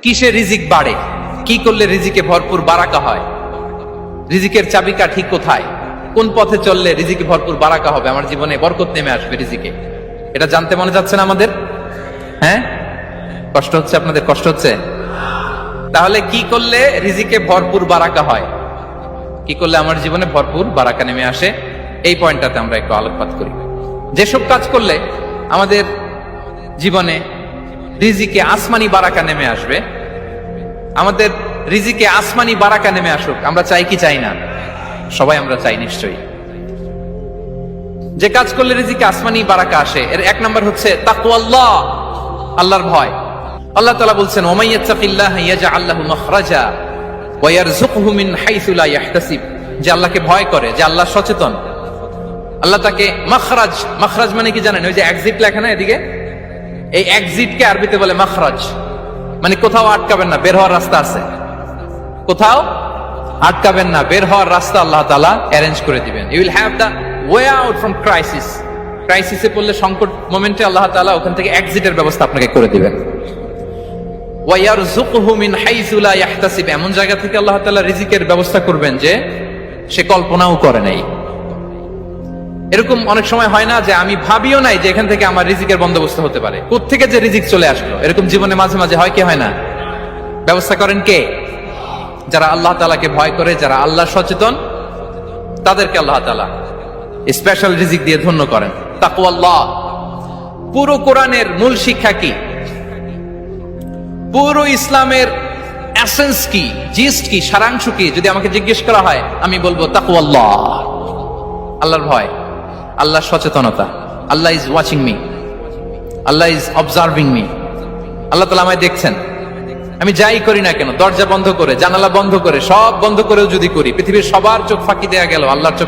কিসে রিজিক বাড়ে, কি করলে রিজিকে ভরপুর বারাকা হয়, রিজিকের চাবিকাঠি কোথায়, কোন পথে চললে রিজিকে ভরপুর বারাকা হবে, আমার জীবনে বরকত নেমে আসবে রিজিকে, এটা জানতে মনে যাচ্ছে না আমাদের? হ্যাঁ, কষ্ট হচ্ছে আপনাদের? কষ্ট হচ্ছে? তাহলে কি করলে রিজিকে ভরপুর বারাকা হয়, কি করলে আমার জীবনে ভরপুর বারাকা নেমে আসে, এই পয়েন্টটাতে আমরা একটু আলোকপাত করি। যেসব কাজ করলে আমাদের জীবনে রিজিকে আসমানি বারাকা নেমে আসবে, আমাদের রিজিকে আসমানি বারাকা নেমে আসুক, আমরা চাই কি চাই না? সবাই আমরা চাই নিশ্চয়ই। যে কাজ করলে রিজিকে আসমানি বারাকা আসে, এর এক নম্বর হচ্ছে তাকওয়াল্লাহ, আল্লাহর ভয়। আল্লাহ তাআলা বলছেন, ওমাইয়াত্তাকিল্লাহ ইয়াজআল লাহু মাখরাজা ওয়া ইয়ারযুকহু মিন হাইসু লা ইয়াহতাসিব। যে আল্লাহকে ভয় করে, যে আল্লাহ সচেতন, আল্লাহ তাকে মাখরাজ, মাখরাজ মানে কি জানেন? ওই যে এক্সিট লেখা না এদিকে, এই এক্সিটকে আরবিতে বলে মাখরাজ, মানে কোথাও আটকাবেন না, বের হওয়ার রাস্তা আছে, কোথাও আটকাবেন না, বের হওয়ার রাস্তা আল্লাহ তাআলা অ্যারেঞ্জ করে দিবেন। You will have the way out from crisis. ক্রাইসিসে পড়লে, সংকট মোমেন্টে আল্লাহ তাআলা ওখান থেকে এক্সিটের ব্যবস্থা আপনাকে করে দিবেন। ওয়া ইয়ারযুকহু মিন হাইসু লা ইয়াহতাসিব, এমন জায়গা থেকে আল্লাহ তাআলা রিজিকের ব্যবস্থা করবেন যে সে কল্পনাও করে নাই। এরকম অনেক সময় হয় না যে আমি ভাবিও নাই যে এখান থেকে আমার রিজিকের বন্দোবস্ত হতে পারে, কোত্থেকে যে রিজিক চলে আসলো, এরকম জীবনে মাঝে মাঝে হয় কি হয় না? ব্যবস্থা করেন কে? যারা আল্লাহ তাআলাকে ভয় করে, যারা আল্লাহ সচেতন, তাদেরকে আল্লাহ তাআলা স্পেশাল রিজিক দিয়ে ধন্য করেন। তাকওয়াল্লাহ। পুরো কোরআনের মূল শিক্ষা কি, পুরো ইসলামের এসেন্স কি, জিস্ট কি, সারাংশ কি, যদি আমাকে জিজ্ঞেস করা হয় আমি বলবো তাকওয়াল্লাহ, আল্লাহর ভয়, আল্লাহর সচেতনতা। Allah is watching me, Allah is observing me. Allah তাআলা আমায় দেখছেন, আমি যাই করি না কেন, দরজা বন্ধ করে, জানালা বন্ধ করে, সব বন্ধ করেও যদি করি, পৃথিবীর সবার চোখ ফাঁকি দেয়া গেল, আল্লাহর চোখ